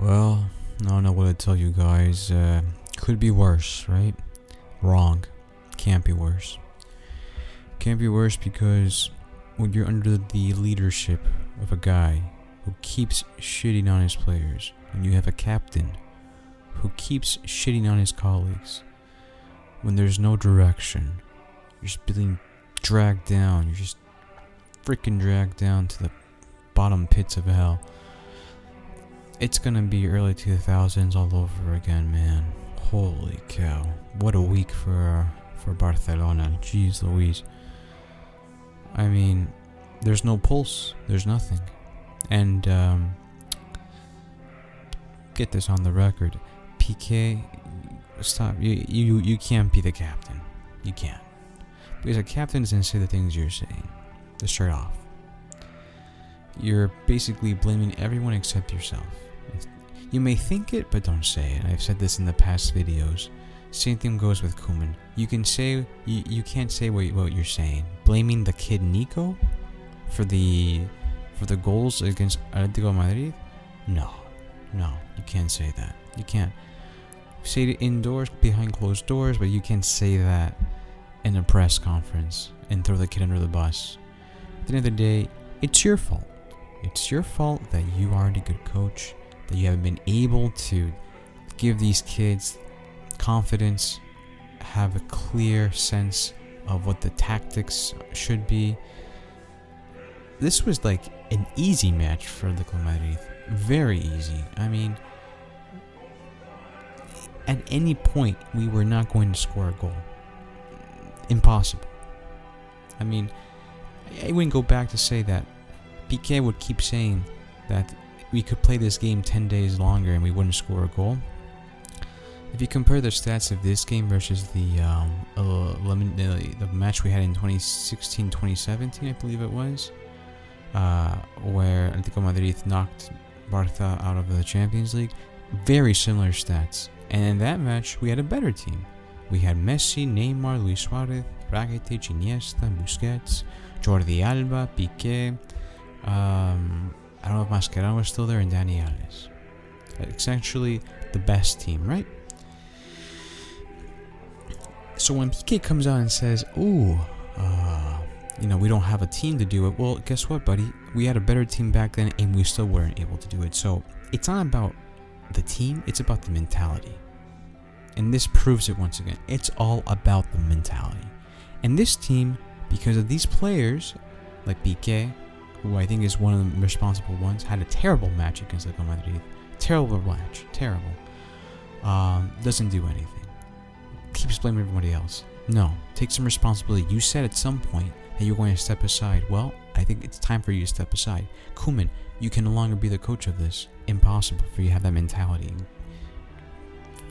Well, I don't know what to tell you guys. Could be worse, right? Wrong. Can't be worse. Can't be worse because when you're under the leadership of a guy who keeps shitting on his players, and you have a captain who keeps shitting on his colleagues, when there's no direction, you're just being dragged down, you're just freaking dragged down to the bottom pits of hell. It's gonna be early 2000s all over again, man. Holy cow. What a week for Barcelona. Jeez Louise. I mean, there's no pulse. There's nothing. And, get this on the record. Pique, stop. You can't be the captain. You can't. Because a captain doesn't say the things you're saying. To start off. You're basically blaming everyone except yourself. You may think it, but don't say it. I've said this in the past videos. Same thing goes with Koeman. You can say you can't say what you're saying. Blaming the kid Nico for the goals against Atletico de Madrid? No, you can't say that. You can't say it indoors behind closed doors, but you can't say that in a press conference and throw the kid under the bus. At the end of the day, it's your fault. It's your fault that you aren't a good coach, that you haven't been able to give these kids confidence, have a clear sense of what the tactics should be. This was like an easy match for Atletico Madrid. Very easy. I mean, at any point, we were not going to score a goal. Impossible. I mean, I wouldn't go back to say that Pique would keep saying that we could play this game 10 days longer and we wouldn't score a goal. If you compare the stats of this game versus the match we had in 2016-2017, I believe it was, where Atletico Madrid knocked Barca out of the Champions League, very similar stats. And in that match, we had a better team. We had Messi, Neymar, Luis Suarez, Rakitic, Iniesta, Busquets, Jordi Alba, Pique, I don't know if Mascherano was still there, and Dani Alves. Essentially, the best team, right? So when Pique comes out and says, we don't have a team to do it, well, guess what, buddy? We had a better team back then, and we still weren't able to do it. So it's not about the team, it's about the mentality. And this proves it once again. It's all about the mentality. And this team, because of these players, like Pique, who I think is one of the responsible ones, had a terrible match against Atletico Madrid. Terrible match. Terrible. Doesn't do anything. Keeps blaming everybody else. No. Take some responsibility. You said at some point that you're going to step aside. Well, I think it's time for you to step aside. Koeman, you can no longer be the coach of this. Impossible for you to have that mentality.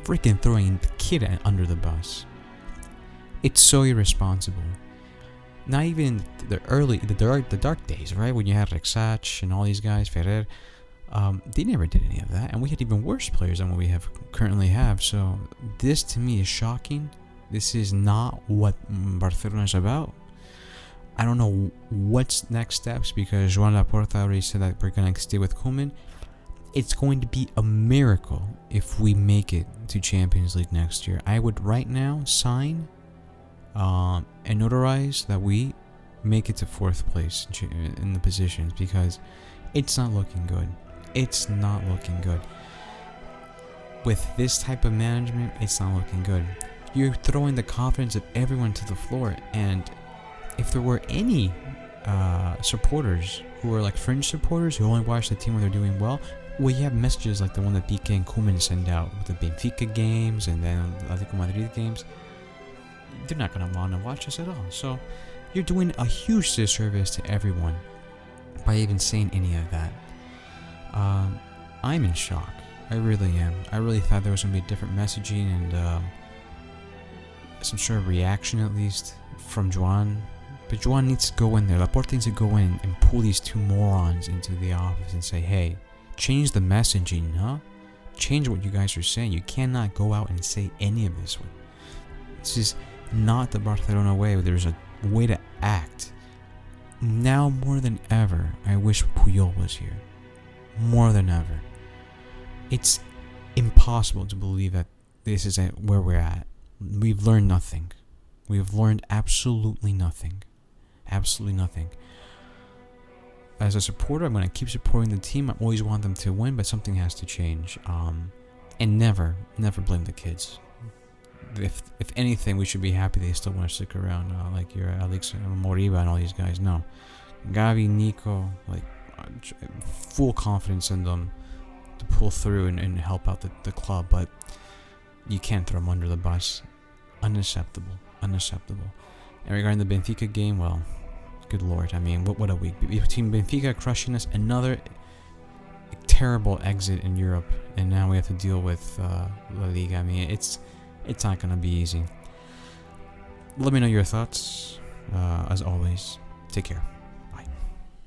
Freaking throwing the kid under the bus. It's so irresponsible. Not even the dark days, right? When you had Rexach and all these guys, Ferrer, they never did any of that, and we had even worse players than what we currently have. So this to me is shocking. This is not what Barcelona is about. I don't know what's next steps because Wanda Metropolitano already said that we're gonna stay with Koeman. It's going to be a miracle if we make it to Champions League next year. I would right now sign and notarize that we make it to 4th place in the positions because it's not looking good. It's not looking good. With this type of management, it's not looking good. You're throwing the confidence of everyone to the floor, and if there were any supporters who are like fringe supporters who only watch the team when they're doing well, you have messages like the one that Pique and Koeman send out with the Benfica games and then Atletico Madrid games. They're not going to want to watch us at all. So you're doing a huge disservice to everyone by even saying any of that. I'm in shock. I really am. I really thought there was going to be different messaging and some sort of reaction at least from Joan. But Joan needs to go in there. Laporte needs to go in and pull these two morons into the office and say, hey, change the messaging, huh? Change what you guys are saying. You cannot go out and say any of this. This is not the Barcelona way. There's a way to act. Now more than ever, I wish Puyols was here. More than ever. It's impossible to believe that this is where we're at. We've learned nothing. We've learned absolutely nothing. Absolutely nothing. As a supporter, I'm going to keep supporting the team. I always want them to win, but something has to change. And never blame the kids. If anything, we should be happy they still want to stick around. Like your Alex Moriba and all these guys. No. Gavi, Nico, like full confidence in them to pull through and help out the club, but you can't throw them under the bus. Unacceptable. And regarding the Benfica game, well, good lord, I mean, what a week. Between Benfica crushing us, another terrible exit in Europe, and now we have to deal with La Liga. I mean, it's not going to be easy. Let me know your thoughts. As always, take care.